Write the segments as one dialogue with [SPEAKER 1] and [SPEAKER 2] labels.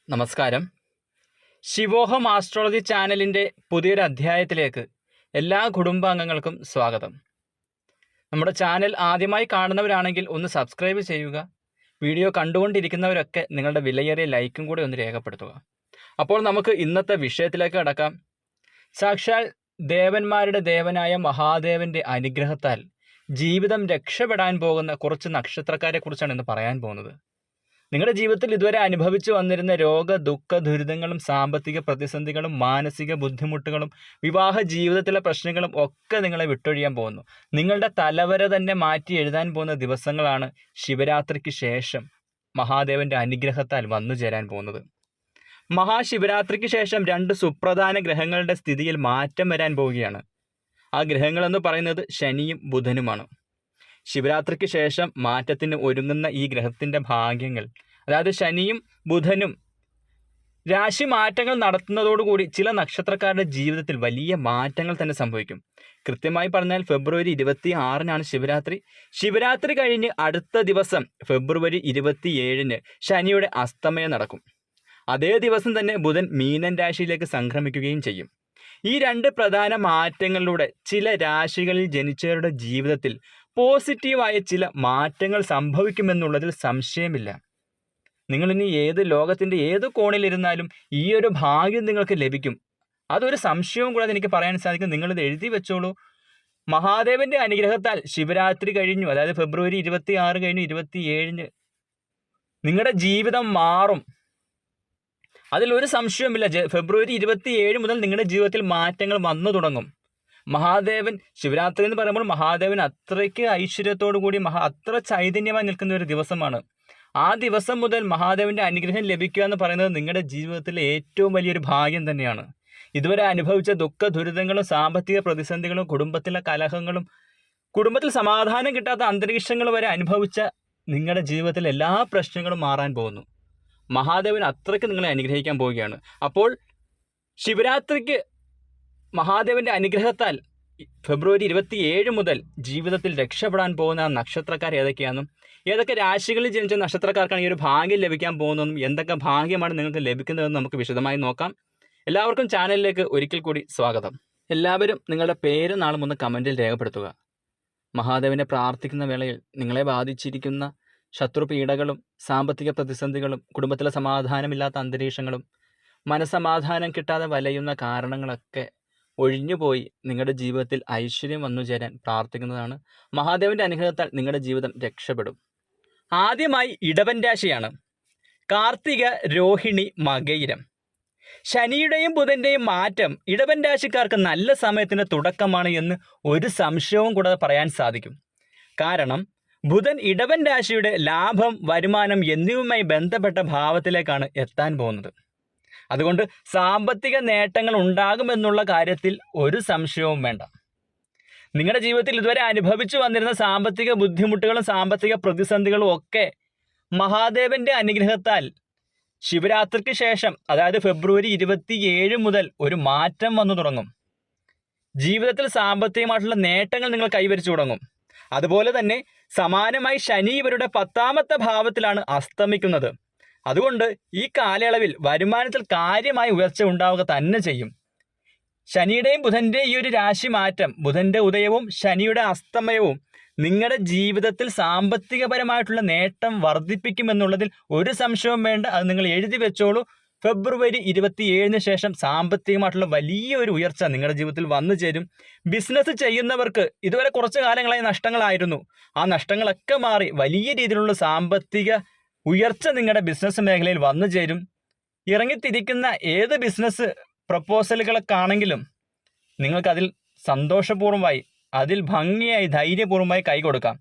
[SPEAKER 1] നമസ്കാരം. ശിവോഹം ആസ്ട്രോളജി ചാനലിൻ്റെ പുതിയൊരു അധ്യായത്തിലേക്ക് എല്ലാ കുടുംബാംഗങ്ങൾക്കും സ്വാഗതം. നമ്മുടെ ചാനൽ ആദ്യമായി കാണുന്നവരാണെങ്കിൽ ഒന്ന് സബ്സ്ക്രൈബ് ചെയ്യുക. വീഡിയോ കണ്ടുകൊണ്ടിരിക്കുന്നവരൊക്കെ നിങ്ങളുടെ വിലയേറിയ ലൈക്കും കൂടി ഒന്ന് രേഖപ്പെടുത്തുക. അപ്പോൾ നമുക്ക് ഇന്നത്തെ വിഷയത്തിലേക്ക് കടക്കാം. സാക്ഷാൽ ദേവന്മാരുടെ ദേവനായ മഹാദേവൻ്റെ അനുഗ്രഹത്താൽ ജീവിതം രക്ഷപ്പെടാൻ പോകുന്ന കുറച്ച് നക്ഷത്രക്കാരെ കുറിച്ചാണ് ഇന്ന് പറയാൻ പോകുന്നത്. നിങ്ങളുടെ ജീവിതത്തിൽ ഇതുവരെ അനുഭവിച്ചു വന്നിരുന്ന രോഗ ദുഃഖ ദുരിതങ്ങളും സാമ്പത്തിക പ്രതിസന്ധികളും മാനസിക ബുദ്ധിമുട്ടുകളും വിവാഹ ജീവിതത്തിലെ പ്രശ്നങ്ങളും ഒക്കെ നിങ്ങളെ വിട്ടൊഴിയാൻ പോകുന്നു. നിങ്ങളുടെ തലവര തന്നെ മാറ്റി എഴുതാൻ പോകുന്ന ദിവസങ്ങളാണ് ശിവരാത്രിക്ക് ശേഷം മഹാദേവന്റെ അനുഗ്രഹത്താൽ വന്നു ചേരാൻ പോകുന്നത്. മഹാശിവരാത്രിക്ക് ശേഷം 2 സുപ്രധാന ഗ്രഹങ്ങളുടെ സ്ഥിതിയിൽ മാറ്റം വരാൻ പോവുകയാണ്. ആ ഗ്രഹങ്ങളെന്ന് പറയുന്നത് ശനിയും ബുധനുമാണ്. ശിവരാത്രിക്ക് ശേഷം മാറ്റത്തിന് ഒരുങ്ങുന്ന ഈ ഗ്രഹത്തിൻ്റെ ഭാഗ്യങ്ങൾ, അതായത് ശനിയും ബുധനും രാശി മാറ്റങ്ങൾ നടത്തുന്നതോടുകൂടി ചില നക്ഷത്രക്കാരുടെ ജീവിതത്തിൽ വലിയ മാറ്റങ്ങൾ തന്നെ സംഭവിക്കും. കൃത്യമായി പറഞ്ഞാൽ ഫെബ്രുവരി 26-നാണ് ശിവരാത്രി. ശിവരാത്രി കഴിഞ്ഞ് അടുത്ത ദിവസം ഫെബ്രുവരി 27-ന് ശനിയുടെ അസ്തമയം നടക്കും. അതേ ദിവസം തന്നെ ബുധൻ മീനൻ രാശിയിലേക്ക് സംക്രമിക്കുകയും ചെയ്യും. ഈ 2 പ്രധാന മാറ്റങ്ങളിലൂടെ ചില രാശികളിൽ ജനിച്ചവരുടെ ജീവിതത്തിൽ പോസിറ്റീവായ ചില മാറ്റങ്ങൾ സംഭവിക്കുമെന്നുള്ളതിൽ സംശയമില്ല. നിങ്ങളിനി ലോകത്തിൻ്റെ ഏത് കോണിലിരുന്നാലും ഈ ഒരു ഭാഗ്യം നിങ്ങൾക്ക് ലഭിക്കും. അതൊരു സംശയവും കൂടാതെ എനിക്ക് പറയാൻ സാധിക്കും. നിങ്ങളിത് എഴുതി വെച്ചോളൂ. മഹാദേവന്റെ അനുഗ്രഹത്താൽ ശിവരാത്രി കഴിഞ്ഞു, അതായത് ഫെബ്രുവരി 26 കഴിഞ്ഞു 27-ന് നിങ്ങളുടെ ജീവിതം മാറും. അതിലൊരു സംശയവുമില്ല. ഫെബ്രുവരി 27 മുതൽ നിങ്ങളുടെ ജീവിതത്തിൽ മാറ്റങ്ങൾ വന്നു തുടങ്ങും. മഹാദേവൻ, ശിവരാത്രി എന്ന് പറയുമ്പോൾ മഹാദേവൻ അത്രയ്ക്ക് ഐശ്വര്യത്തോടു കൂടി അത്ര ചൈതന്യമായി നിൽക്കുന്ന ഒരു ദിവസമാണ്. ആ ദിവസം മുതൽ മഹാദേവന്റെ അനുഗ്രഹം ലഭിക്കുക എന്ന് പറയുന്നത് നിങ്ങളുടെ ജീവിതത്തിലെ ഏറ്റവും വലിയൊരു ഭാഗ്യം തന്നെയാണ്. ഇതുവരെ അനുഭവിച്ച ദുഃഖ ദുരിതങ്ങളും സാമ്പത്തിക പ്രതിസന്ധികളും കുടുംബത്തിലെ കലഹങ്ങളും കുടുംബത്തിൽ സമാധാനം കിട്ടാത്ത അന്തരീക്ഷങ്ങൾ വരെ അനുഭവിച്ച നിങ്ങളുടെ ജീവിതത്തിലെ എല്ലാ പ്രശ്നങ്ങളും മാറാൻ പോകുന്നു. മഹാദേവൻ അത്രയ്ക്ക് നിങ്ങളെ അനുഗ്രഹിക്കാൻ പോവുകയാണ്. അപ്പോൾ ശിവരാത്രിക്ക് മഹാദേവന്റെ അനുഗ്രഹത്താൽ ഫെബ്രുവരി 27 മുതൽ ജീവിതത്തിൽ രക്ഷപ്പെടാൻ പോകുന്ന നക്ഷത്രക്കാർ ഏതൊക്കെയാണെന്നും ഏതൊക്കെ രാശികളിൽ ജനിച്ച നക്ഷത്രക്കാർക്കാണ് ഈ ഒരു ഭാഗ്യം ലഭിക്കാൻ പോകുന്നതെന്നും എന്തൊക്കെ ഭാഗ്യമാണ് നിങ്ങൾക്ക് ലഭിക്കുന്നതെന്ന് നമുക്ക് വിശദമായി നോക്കാം. എല്ലാവർക്കും ചാനലിലേക്ക് ഒരിക്കൽ കൂടി സ്വാഗതം. എല്ലാവരും നിങ്ങളുടെ പേര് നാളും ഒന്ന് കമൻറ്റിൽ രേഖപ്പെടുത്തുക. മഹാദേവനെ പ്രാർത്ഥിക്കുന്ന വേളയിൽ നിങ്ങളെ ബാധിച്ചിരിക്കുന്ന ശത്രുപീഡകളും സാമ്പത്തിക പ്രതിസന്ധികളും കുടുംബത്തിലെ സമാധാനമില്ലാത്ത അന്തരീക്ഷങ്ങളും മനസ്സമാധാനം കിട്ടാതെ വലയുന്ന കാരണങ്ങളൊക്കെ ഒഴിഞ്ഞുപോയി നിങ്ങളുടെ ജീവിതത്തിൽ ഐശ്വര്യം വന്നു ചേരാൻ പ്രാർത്ഥിക്കുന്നതാണ്. മഹാദേവന്റെ അനുഗ്രഹത്താൽ നിങ്ങളുടെ ജീവിതം രക്ഷപ്പെടും. ആദ്യമായി ഇടവൻ രാശിയാണ്. കാർത്തിക, രോഹിണി, മകയിരം. ശനിയുടെയും ബുധന്റെയും മാറ്റം ഇടവൻ രാശിക്കാർക്ക് നല്ല സമയത്തിന് തുടക്കമാണ് എന്ന് ഒരു സംശയവും കൂടാതെ പറയാൻ സാധിക്കും. കാരണം ബുധൻ ഇടവൻ രാശിയുടെ ലാഭം, വരുമാനം എന്നിവയുമായി ബന്ധപ്പെട്ട ഭാവത്തിലേക്കാണ് എത്താൻ പോകുന്നത്. അതുകൊണ്ട് സാമ്പത്തിക നേട്ടങ്ങൾ ഉണ്ടാകുമെന്നുള്ള കാര്യത്തിൽ ഒരു സംശയവും വേണ്ട. നിങ്ങളുടെ ജീവിതത്തിൽ ഇതുവരെ അനുഭവിച്ചു വന്നിരുന്ന സാമ്പത്തിക ബുദ്ധിമുട്ടുകളും സാമ്പത്തിക പ്രതിസന്ധികളും ഒക്കെ മഹാദേവന്റെ അനുഗ്രഹത്താൽ ശിവരാത്രിക്ക് ശേഷം, അതായത് ഫെബ്രുവരി 27 മുതൽ ഒരു മാറ്റം വന്നു തുടങ്ങും. ജീവിതത്തിൽ സാമ്പത്തികമായിട്ടുള്ള നേട്ടങ്ങൾ നിങ്ങൾ കൈവരിച്ചു തുടങ്ങും. അതുപോലെ തന്നെ സമാനമായി ശനി ഇവരുടെ 10ാമത്തെ ഭാവത്തിലാണ് അസ്തമിക്കുന്നത്. അതുകൊണ്ട് ഈ കാലയളവിൽ വരുമാനത്തിൽ കാര്യമായ ഉയർച്ച ഉണ്ടാവുക തന്നെ ചെയ്യും. ശനിയുടെയും ബുധന്റെയും ഈ ഒരു രാശി മാറ്റം, ബുധന്റെ ഉദയവും ശനിയുടെ അസ്തമയവും നിങ്ങളുടെ ജീവിതത്തിൽ സാമ്പത്തികപരമായിട്ടുള്ള നേട്ടം വർദ്ധിപ്പിക്കുമെന്നുള്ളതിൽ ഒരു സംശയവും വേണ്ട. അത് നിങ്ങൾ എഴുതി വെച്ചോളൂ. ഫെബ്രുവരി 27-ന് ശേഷം സാമ്പത്തികമായിട്ടുള്ള വലിയൊരു ഉയർച്ച നിങ്ങളുടെ ജീവിതത്തിൽ വന്നു ചേരും. ബിസിനസ് ചെയ്യുന്നവർക്ക് ഇതുവരെ കുറച്ച് കാലങ്ങളായി നഷ്ടങ്ങളായിരുന്നു. ആ നഷ്ടങ്ങളൊക്കെ മാറി വലിയ രീതിയിലുള്ള സാമ്പത്തിക ഉയർച്ച നിങ്ങളുടെ ബിസിനസ് മേഖലയിൽ വന്നു ചേരും. ഇറങ്ങിത്തിരിക്കുന്ന ഏത് ബിസിനസ് പ്രപ്പോസലുകളൊക്കെയാണെങ്കിലും നിങ്ങൾക്കതിൽ സന്തോഷപൂർവ്വമായി, അതിൽ ഭംഗിയായി, ധൈര്യപൂർവ്വമായി കൈകൊടുക്കാം.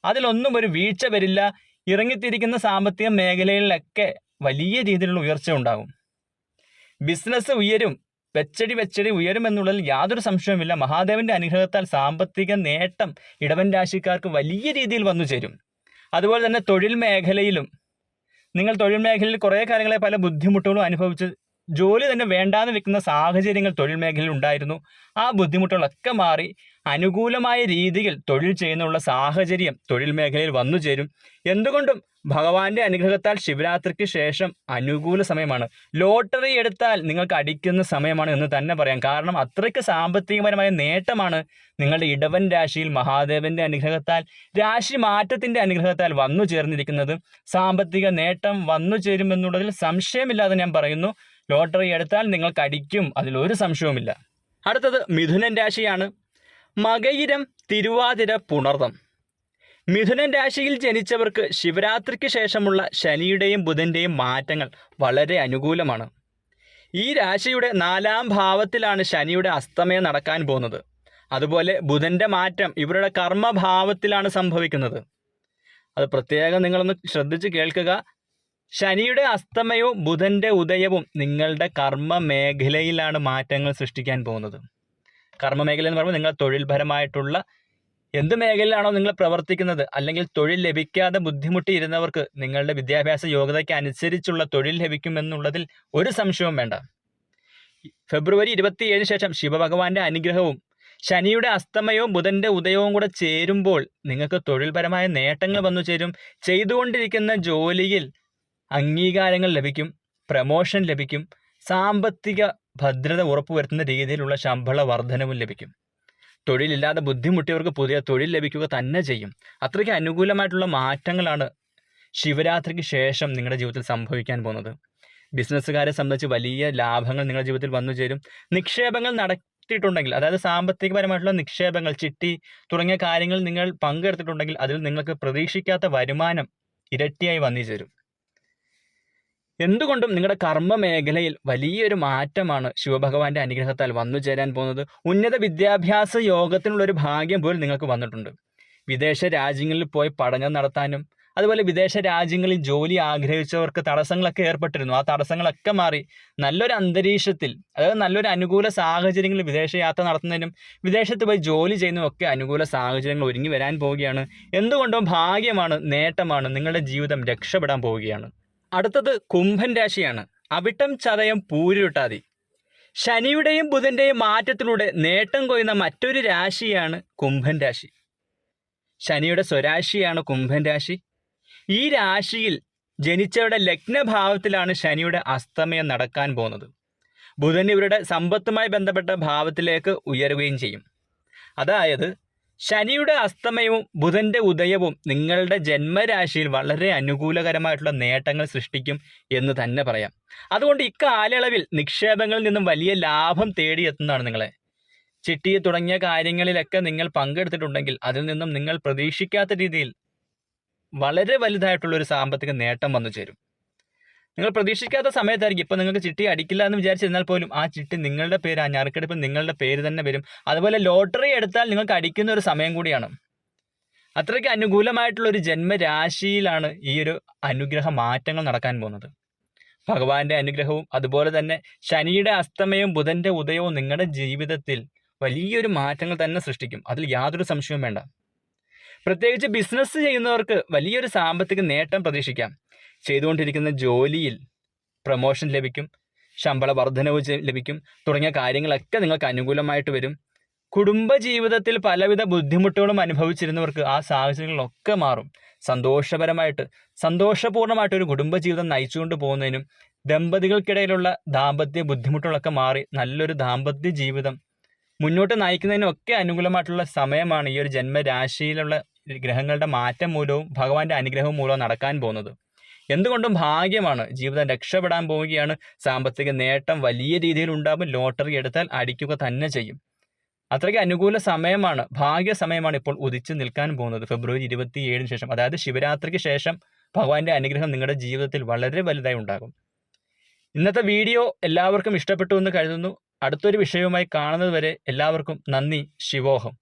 [SPEAKER 1] അതിലൊന്നും ഒരു വീഴ്ച വരില്ല. ഇറങ്ങിത്തിരിക്കുന്ന സാമ്പത്തിക മേഖലകളിലൊക്കെ വലിയ രീതിയിലുള്ള ഉയർച്ച ഉണ്ടാകും. ബിസിനസ് ഉയരും, വെച്ചടി ഉയരും എന്നുള്ളതിൽ യാതൊരു സംശയവുമില്ല. മഹാദേവന്റെ അനുഗ്രഹത്താൽ സാമ്പത്തിക നേട്ടം ഇടവൻ രാശിക്കാർക്ക് വലിയ രീതിയിൽ വന്നു ചേരും. അതുപോലെ തന്നെ തൊഴിൽ മേഖലയിലും നിങ്ങൾ തൊഴിൽ മേഖലയിൽ കുറേ കാര്യങ്ങളെ പല ബുദ്ധിമുട്ടുകളും അനുഭവിച്ച് ജോലി തന്നെ വേണ്ടാന്ന് വെക്കുന്ന സാഹചര്യങ്ങൾ തൊഴിൽ മേഖലയിൽ ഉണ്ടായിരുന്നു. ആ ബുദ്ധിമുട്ടുകളൊക്കെ മാറി അനുകൂലമായ രീതിയിൽ തൊഴിൽ ചെയ്യുന്നുള്ള സാഹചര്യം തൊഴിൽ മേഖലയിൽ വന്നു ചേരും. എന്തുകൊണ്ടും ഭഗവാന്റെ അനുഗ്രഹത്താൽ ശിവരാത്രിക്ക് ശേഷം അനുകൂല സമയമാണ്. ലോട്ടറി എടുത്താൽ നിങ്ങൾക്ക് അടിക്കുന്ന സമയമാണ് എന്ന് തന്നെ പറയാം. കാരണം അത്രയ്ക്ക് സാമ്പത്തികപരമായ നേട്ടമാണ് നിങ്ങളുടെ ഇടവൻ രാശിയിൽ മഹാദേവന്റെ അനുഗ്രഹത്താൽ, രാശി മാറ്റത്തിന്റെ അനുഗ്രഹത്താൽ വന്നു ചേർന്നിരിക്കുന്നത്. സാമ്പത്തിക നേട്ടം വന്നു ചേരുമെന്നുള്ളതിൽ സംശയമില്ലാതെ ഞാൻ പറയുന്നു. ലോട്ടറി എടുത്താൽ നിങ്ങൾക്ക് അടിക്കും, അതിലൊരു സംശയവുമില്ല. അടുത്തത് മിഥുനൻ രാശിയാണ്. മകയിരം, തിരുവാതിര, പുണർതം. മിഥുനൻ രാശിയിൽ ജനിച്ചവർക്ക് ശിവരാത്രിക്ക് ശേഷമുള്ള ശനിയുടെയും ബുധൻ്റെയും മാറ്റങ്ങൾ വളരെ അനുകൂലമാണ്. ഈ രാശിയുടെ 4-ാം ഭാവത്തിലാണ് ശനിയുടെ അസ്തമയം നടക്കാൻ പോകുന്നത്. അതുപോലെ ബുധൻ്റെ മാറ്റം ഇവരുടെ കർമ്മഭാവത്തിലാണ് സംഭവിക്കുന്നത്. അത് പ്രത്യേകം നിങ്ങളൊന്ന് ശ്രദ്ധിച്ച് കേൾക്കുക. ശനിയുടെ അസ്തമയവും ബുധൻ്റെ ഉദയവും നിങ്ങളുടെ കർമ്മ മേഖലയിലാണ് മാറ്റങ്ങൾ സൃഷ്ടിക്കാൻ പോകുന്നത്. കർമ്മ മേഖല എന്ന് പറയുമ്പോൾ നിങ്ങൾ തൊഴിൽപരമായിട്ടുള്ള എന്ത് മേഖലയിലാണോ നിങ്ങൾ പ്രവർത്തിക്കുന്നത്, അല്ലെങ്കിൽ തൊഴിൽ ലഭിക്കാതെ ബുദ്ധിമുട്ടിയിരുന്നവർക്ക് നിങ്ങളുടെ വിദ്യാഭ്യാസ യോഗ്യതയ്ക്ക് അനുസരിച്ചുള്ള തൊഴിൽ ലഭിക്കുമെന്നുള്ളതിൽ ഒരു സംശയവും വേണ്ട. ഫെബ്രുവരി 27 ശേഷം ശിവഭഗവാന്റെ അനുഗ്രഹവും ശനിയുടെ അസ്തമയവും ബുധൻ്റെ ഉദയവും കൂടെ ചേരുമ്പോൾ നിങ്ങൾക്ക് തൊഴിൽപരമായ നേട്ടങ്ങൾ വന്നു ചേരും. ചെയ്തുകൊണ്ടിരിക്കുന്ന ജോലിയിൽ അംഗീകാരങ്ങൾ ലഭിക്കും, പ്രമോഷൻ ലഭിക്കും, സാമ്പത്തിക ഭദ്രത ഉറപ്പുവരുത്തുന്ന രീതിയിലുള്ള ശമ്പള വർധനവും ലഭിക്കും. തൊഴിലില്ലാതെ ബുദ്ധിമുട്ടിയവർക്ക് പുതിയ തൊഴിൽ ലഭിക്കുക തന്നെ ചെയ്യും. അത്രയ്ക്ക് അനുകൂലമായിട്ടുള്ള മാറ്റങ്ങളാണ് ശിവരാത്രിക്ക് ശേഷം നിങ്ങളുടെ ജീവിതത്തിൽ സംഭവിക്കാൻ പോകുന്നത്. ബിസിനസ്സുകാരെ സംബന്ധിച്ച് വലിയ ലാഭങ്ങൾ നിങ്ങളുടെ ജീവിതത്തിൽ വന്നു ചേരും. നിക്ഷേപങ്ങൾ നടത്തിയിട്ടുണ്ടെങ്കിൽ, അതായത് സാമ്പത്തികപരമായിട്ടുള്ള നിക്ഷേപങ്ങൾ, ചിട്ടി തുടങ്ങിയ കാര്യങ്ങൾ നിങ്ങൾ പങ്കെടുത്തിട്ടുണ്ടെങ്കിൽ അതിൽ നിങ്ങൾക്ക് പ്രതീക്ഷിക്കാത്ത വരുമാനം ഇരട്ടിയായി വന്നു ചേരും. എന്തുകൊണ്ടും നിങ്ങളുടെ കർമ്മ മേഖലയിൽ വലിയൊരു മാറ്റമാണ് ശിവഭഗവാന്റെ അനുഗ്രഹത്താൽ വന്നു ചേരാൻ പോകുന്നത്. ഉന്നത വിദ്യാഭ്യാസ യോഗത്തിനുള്ളൊരു ഭാഗ്യം പോലും നിങ്ങൾക്ക് വന്നിട്ടുണ്ട്. വിദേശ രാജ്യങ്ങളിൽ പോയി പഠനം നടത്താനും അതുപോലെ വിദേശ രാജ്യങ്ങളിൽ ജോലി ആഗ്രഹിച്ചവർക്ക് തടസ്സങ്ങളൊക്കെ ഏർപ്പെട്ടിരുന്നു. ആ തടസ്സങ്ങളൊക്കെ മാറി നല്ലൊരു അന്തരീക്ഷത്തിൽ, അതായത് നല്ലൊരു അനുകൂല സാഹചര്യങ്ങളിൽ വിദേശയാത്ര നടത്തുന്നതിനും വിദേശത്ത് പോയി ജോലി ചെയ്യുന്നതും ഒക്കെ അനുകൂല സാഹചര്യങ്ങൾ ഒരുങ്ങി വരാൻ പോവുകയാണ്. എന്തുകൊണ്ടും ഭാഗ്യമാണ്, നേട്ടമാണ്, നിങ്ങളുടെ ജീവിതം രക്ഷപ്പെടാൻ പോവുകയാണ്. അടുത്തത് കുംഭൻ രാശിയാണ്. അവിട്ടം, ചതയം, പൂരുരുട്ടാതി. ശനിയുടെയും ബുധൻ്റെയും മാറ്റത്തിലൂടെ നേട്ടം കൊയ്യുന്ന മറ്റൊരു രാശിയാണ് കുംഭൻ രാശി. ശനിയുടെ സ്വരാശിയാണ് കുംഭൻ രാശി. ഈ രാശിയിൽ ജനിച്ചവരുടെ ലഗ്നഭാവത്തിലാണ് ശനിയുടെ അസ്തമയം നടക്കാൻ പോകുന്നത്. ബുധൻ ഇവരുടെ സമ്പത്തുമായി ബന്ധപ്പെട്ട ഭാവത്തിലേക്ക് ഉയരുകയും ചെയ്യും. അതായത് ശനിയുടെ അസ്തമയവും ബുധൻ്റെ ഉദയവും നിങ്ങളുടെ ജന്മരാശിയിൽ വളരെ അനുകൂലകരമായിട്ടുള്ള നേട്ടങ്ങൾ സൃഷ്ടിക്കും എന്ന് തന്നെ പറയാം. അതുകൊണ്ട് ഇക്കാലയളവിൽ നിക്ഷേപങ്ങളിൽ നിന്നും വലിയ ലാഭം തേടിയെത്തുന്നതാണ് നിങ്ങളെ. ചിട്ടി തുടങ്ങിയ കാര്യങ്ങളിലൊക്കെ നിങ്ങൾ പങ്കെടുത്തിട്ടുണ്ടെങ്കിൽ അതിൽ നിന്നും നിങ്ങൾ പ്രതീക്ഷിക്കാത്ത രീതിയിൽ വളരെ വലുതായിട്ടുള്ളൊരു സാമ്പത്തിക നേട്ടം വന്നു ചേരും. നിങ്ങൾ പ്രതീക്ഷിക്കാത്ത സമയത്തായിരിക്കും. ഇപ്പോൾ നിങ്ങൾക്ക് ചിട്ടി അടിക്കില്ല എന്ന് വിചാരിച്ചിരുന്നാൽ പോലും ആ ചിട്ടി നിങ്ങളുടെ പേര്, ആ ഞറുക്കെടുപ്പ് നിങ്ങളുടെ പേര് തന്നെ വരും. അതുപോലെ ലോട്ടറി എടുത്താൽ നിങ്ങൾക്ക് അടിക്കുന്ന ഒരു സമയം കൂടിയാണ്. അത്രയ്ക്ക് അനുകൂലമായിട്ടുള്ളൊരു ജന്മരാശിയിലാണ് ഈ ഒരു അനുഗ്രഹ മാറ്റങ്ങൾ നടക്കാൻ പോകുന്നത്. ഭഗവാന്റെ അനുഗ്രഹവും അതുപോലെ തന്നെ ശനിയുടെ അസ്തമയവും ബുധൻ്റെ ഉദയവും നിങ്ങളുടെ ജീവിതത്തിൽ വലിയൊരു മാറ്റങ്ങൾ തന്നെ സൃഷ്ടിക്കും. അതിൽ യാതൊരു സംശയവും വേണ്ട. പ്രത്യേകിച്ച് ബിസിനസ് ചെയ്യുന്നവർക്ക് വലിയൊരു സാമ്പത്തിക നേട്ടം പ്രതീക്ഷിക്കാം. ചെയ്തുകൊണ്ടിരിക്കുന്ന ജോലിയിൽ പ്രമോഷൻ ലഭിക്കും, ശമ്പള വർധനവ് ലഭിക്കും തുടങ്ങിയ കാര്യങ്ങളൊക്കെ നിങ്ങൾക്ക് അനുകൂലമായിട്ട് വരും. കുടുംബജീവിതത്തിൽ പലവിധ ബുദ്ധിമുട്ടുകളും അനുഭവിച്ചിരുന്നവർക്ക് ആ സാഹചര്യങ്ങളൊക്കെ മാറും. സന്തോഷപൂർണ്ണമായിട്ടൊരു കുടുംബജീവിതം നയിച്ചുകൊണ്ട് പോകുന്നതിനും ദമ്പതികൾക്കിടയിലുള്ള ദാമ്പത്യ ബുദ്ധിമുട്ടുകളൊക്കെ മാറി നല്ലൊരു ദാമ്പത്യ ജീവിതം മുന്നോട്ട് നയിക്കുന്നതിനും ഒക്കെ അനുകൂലമായിട്ടുള്ള സമയമാണ് ഈ ഒരു ജന്മരാശിയിലുള്ള ഗ്രഹങ്ങളുടെ മാറ്റം മൂലവും ഭഗവാന്റെ അനുഗ്രഹവും മൂലവും നടക്കാൻ പോകുന്നത്. എന്തുകൊണ്ടും ഭാഗ്യമാണ്. ജീവിതം രക്ഷപ്പെടാൻ പോവുകയാണ്. സാമ്പത്തിക നേട്ടം വലിയ രീതിയിൽ ഉണ്ടാകും. ലോട്ടറി എടുത്താൽ അടിക്കുക തന്നെ ചെയ്യും. അത്രയ്ക്ക് അനുകൂല സമയമാണ്, ഭാഗ്യ സമയമാണ് ഇപ്പോൾ ഉദിച്ചു നിൽക്കാൻ പോകുന്നത്. ഫെബ്രുവരി 27 ശേഷം, അതായത് ശിവരാത്രിക്ക് ശേഷം ഭഗവാന്റെ അനുഗ്രഹം നിങ്ങളുടെ ജീവിതത്തിൽ വളരെ വലുതായി ഉണ്ടാകും. ഇന്നത്തെ വീഡിയോ എല്ലാവർക്കും ഇഷ്ടപ്പെട്ടു എന്ന് കരുതുന്നു. അടുത്തൊരു വിഷയവുമായി കാണുന്നത് വരെ എല്ലാവർക്കും നന്ദി. ശിവോഹം.